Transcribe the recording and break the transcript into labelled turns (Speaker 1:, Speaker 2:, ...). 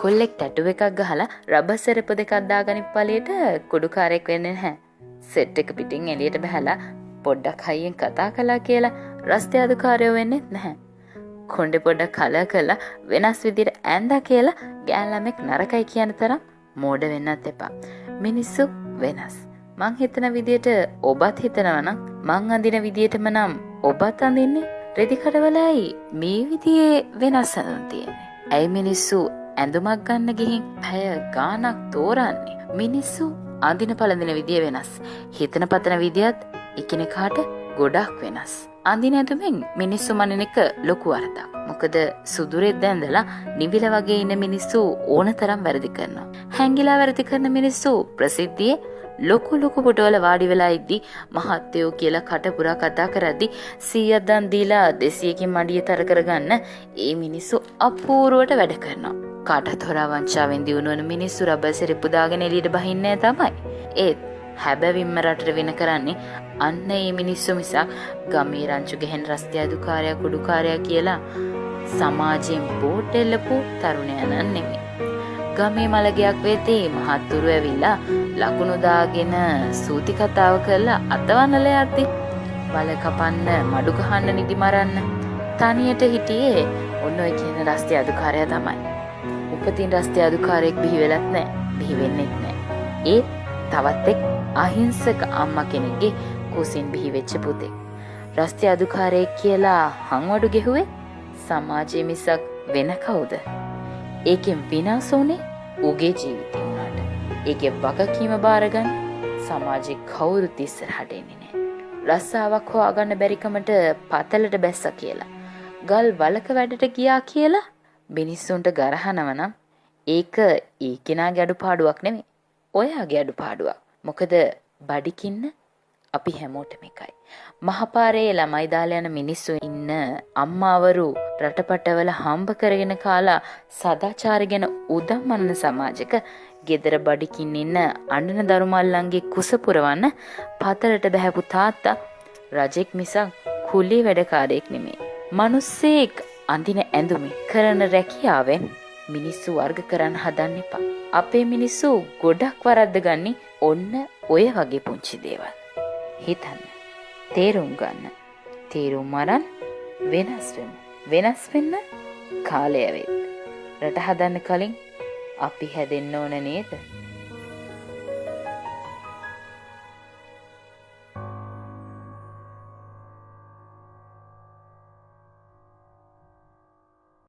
Speaker 1: කොල්ලෙක් ටැටු එකක් ගහලා රබර් සෙරප්පු දෙකක් දාගනිප් පළියට කුඩුකාරයෙක් වෙන්නේ නැහැ. සෙට් එක පිටින් එළියට බහැලා පොඩ්ඩක් හයියෙන් කතා කළා කියලා රස්තිය අධිකාරියෝ වෙන්නේ නැහැ. කොණ්ඩේ පොඩ්ඩක් කලර් කරලා වෙනස් විදිහට ඇඳා කියලා ගෑන් ළමෙක් නරකයි කියන තරම් මෝඩ වෙන්නත් එපා. මිනිස්සු වෙනස්. මං හිතන විදිහට ඔබත් හිතනවා නම් මං අඳින විදිහටම නම් ඔබත් අඳින්නේ. රෙදි කඩවලයි මේ විදිහේ වෙනස් අඳන් තියෙන්නේ. ඇයි මිනිස්සු ඇඳුමක් ගන්න ගිහින් පැය ගාණක් තෝරන්නේ? මිනිස්සු අඳින පළඳින විදිය වෙනස්. හිතන පතන විදියත් එකිනෙකාට ගොඩක් වෙනස්. අඳින ඇඳුමෙන් මිනිස්සු මනින එක ලොකු වරදක්. මොකද සුදුරෙත් දැඳලා නිවිල වගේ ඉන්න මිනිස්සු ඕන තරම් වැරදි කරනවා. හැංගිලා වැරදි කරන මිනිස්සු ප්‍රසිද්ධියේ ලොකු පුටවල වාඩි වෙලා ඉද්දි මහත්තයෝ කියලා කට පුරා කතා කරද්දි 100ක් දන් දීලා 200කින් මඩිය තර කරගන්න ඒ මිනිස්සු අපූර්වට වැඩ කරනවා. කාටත් හොරා වංචාවෙන් දිනුවන මිනිස්සු රබර් සෙරප්පු දාගෙන එළියට බහින්නේ තමයි. ඒත් හැබැවින්ම රටට වෙන කරන්නේ අන්න ඒ මිනිස්සු මිසක් ගමේ රංචු ගෙහෙන් රස්තිය අදුකාරයා කුඩුකාරයා කියලා සමාජයෙන් බෝටෙල්ලපු තරුණයන් නෙමෙයි. ගමේ මලගයක් වෙතේ මහත්තුරු ඇවිල්ලා ලකුණු දාගෙන සූති කතාව කරලා අතවන්නල යද්දි බල කපන්න මඩු ගහන්න නිදි මරන්න තනියට හිටියේ ඔන්න ඔය කියන රස්තිය අදුකාරයා තමයි. උපතින් රස්තිය අදුකාරයෙක් බිහි වෙලත් නැහැ. බිහි වෙන්නෙත් නැහැ. ඒ තවත් එක් අහිංසක අම්මා කෙනෙක්ගේ කුසින් බිහි වෙච්ච පුතෙක්. රස්තිය අදුකාරයෙක් කියලා හංවඩු ගෙහුවේ සමාජයේ මිසක් වෙන කවුද? ඒකෙන් විනාශ වුණේ ඌගේ ජීවිතේ වුණාට. ඒකේ වගකීම බාරගන්න සමාජයේ කවුරුත් ඉස්සරහට එන්නේ නැහැ. රස්සාවක් හොයාගන්න බැරිකමට පතලට බැස්සා කියලා. ගල් වලක වැඩට ගියා කියලා මිනිස්සුන්ට ගරහනව නම් ඒක ඒ කෙනාගේ අඩුපාඩුවක් නෙමෙයි. ඔයාගේ අඩුපාඩුවක්. මොකද බඩිකින්න අපි හැමෝටම එකයි. මහපාරේ ළමයි දාලා යන මිනිස්සු ඉන්න අම්මාවරු රටපටවල හම්බ කරගෙන කාලා සදාචාරය ගැන උදම් මනන සමාජයක ගෙදර බඩිකින් ඉන්න අඬන දරුමල්ලන්ගේ කුස පුරවන්න පතරට බහැපු තාත්තා රජෙක් මිසක් කුලී වැඩකාරයෙක් නෙමෙයි. මිනිස්සෙක් අඳින ඇඳුමේ කරන රැකියාවෙන් මිනිස්සු වර්ග කරන්න හදන්න එපා. අපේ මිනිස්සු ගොඩක් වරද්ද ගන්නේ ඔන්න ඔය වගේ පුංචි දේවල්. හිතන්න. තේරුම් ගන්න. තේරුම් අරන් වෙනස් වෙමු. වෙනස් වෙන්න කාලය වෙයි. රට හදන්න කලින් අපි හැදෙන්න ඕන නේද?